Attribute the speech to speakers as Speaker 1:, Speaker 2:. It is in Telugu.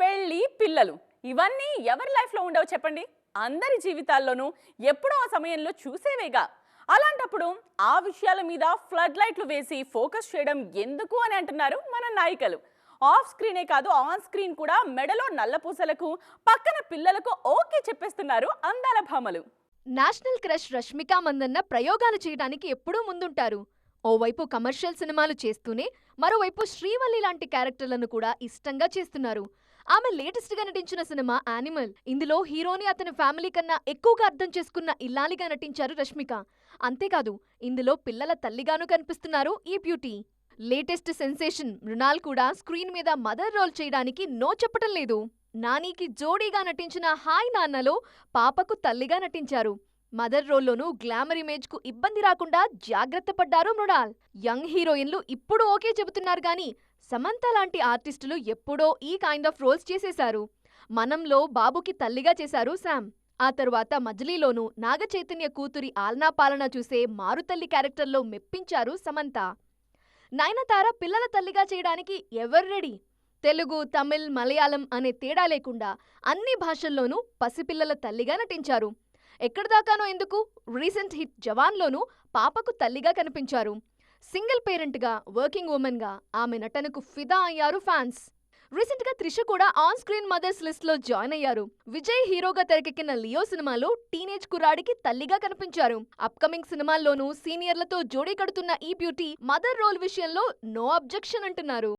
Speaker 1: పెళ్లి, పిల్లలు ఇవన్నీ ఎవరి లైఫ్‌లో ఉండవు చెప్పండి? అందరి జీవితాల్లోనూ ఎప్పుడో ఆ సమయంలో చూసేవేగా. అలాంటప్పుడు ఆ విషయాల మీద ఫ్లడ్ లైట్లు వేసి ఫోకస్ చేయడం ఎందుకు అని అంటున్నారు మన నాయికలు. ఆఫ్ స్క్రీనే కాదు ఆన్ స్క్రీన్ కూడా మెడలో నల్లపూసలకు, పక్కన పిల్లలకు ఓకే చెప్పేస్తున్నారు అందాల భామలు.
Speaker 2: నేషనల్ క్రష్ రష్మిక మందన్న ప్రయోగాలు చేయడానికి ఎప్పుడూ ముందుంటారు. ఓవైపు కమర్షియల్ సినిమాలు చేస్తూనే మరోవైపు శ్రీవల్లి లాంటి క్యారెక్టర్లను కూడా ఇష్టంగా చేస్తున్నారు. ఆమె లేటెస్ట్ గా నటించిన సినిమా యానిమల్. ఇందులో హీరోని అతని ఫ్యామిలీ కన్నా ఎక్కువగా అర్థం చేసుకున్న ఇల్లాలిగా నటించారు రష్మిక. అంతేకాదు, ఇందులో పిల్లల తల్లిగాను కనిపిస్తున్నారు ఈ బ్యూటీ. లేటెస్ట్ సెన్సేషన్ మృణాల్ కూడా స్క్రీన్ మీద మదర్ రోల్ చేయడానికి నో చెప్పటం లేదు. నానికి జోడీగా నటించిన హాయ్ నాన్నలో పాపకు తల్లిగా నటించారు. మదర్ రోల్లోనూ గ్లామర్ ఇమేజ్ కు ఇబ్బంది రాకుండా జాగ్రత్త పడ్డారు మృణాల్. యంగ్ హీరోయిన్లు ఇప్పుడు ఓకే చెబుతున్నారు గానీ సమంత లాంటి ఆర్టిస్టులు ఎప్పుడో ఈ కైండ్ ఆఫ్ రోల్స్ చేసేశారు. మనంలో బాబుకి తల్లిగా చేశారు శామ్. ఆ తరువాత మజిలీలోనూ నాగచైతన్య కూతురి ఆలనా పాలనా చూసే మారుతల్లి క్యారెక్టర్లో మెప్పించారు సమంత. నయనతార పిల్లల తల్లిగా చేయడానికి ఎవరు రెడీ? తెలుగు, తమిళ్, మలయాళం అనే తేడా లేకుండా అన్ని భాషల్లోనూ పసిపిల్లల తల్లిగా నటించారు. ఎక్కడిదాకానో ఎందుకు, రీసెంట్ హిట్ జవాన్లోనూ పాపకు తల్లిగా కనిపించారు. సింగిల్ పేరెంట్గా, వర్కింగ్ ఉమెన్గా ఆమె నటనకు ఫిదా అయ్యారు ఫ్యాన్స్. రీసెంట్గా త్రిష కూడా ఆన్ స్క్రీన్ మదర్స్ లిస్ట్లో జాయిన్ అయ్యారు. విజయ్ హీరోగా తెరకెక్కిన లియో సినిమాలో టీనేజ్ కుర్రాడికి తల్లిగా కనిపించారు. అప్కమింగ్ సినిమాల్లోనూ సీనియర్లతో జోడీ కడుతున్న ఈ బ్యూటీ మదర్ రోల్ విషయంలో నో అబ్జెక్షన్ అంటున్నారు.